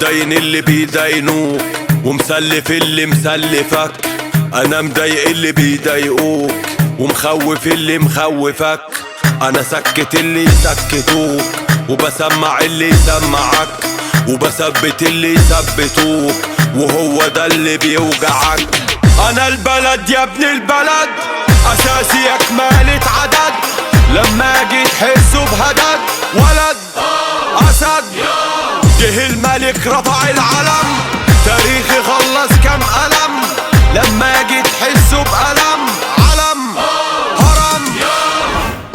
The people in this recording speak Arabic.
مداين اللي بيداينوك ومسلف اللي مسلفك. انا مضايق اللي بيضايقوك ومخوف اللي مخوفك. انا سكت اللي يسكتوك وبسمع اللي يسمعك وبثبت اللي يثبتوك وهو ده اللي بيوجعك. انا البلد يا ابن البلد اساسي اكمالة عدد. لما اجي تحسوا بهدد ولد اسد جه الملك رفع العلم. تاريخي خلص كام قلم. لما اجي تحسوا بقلم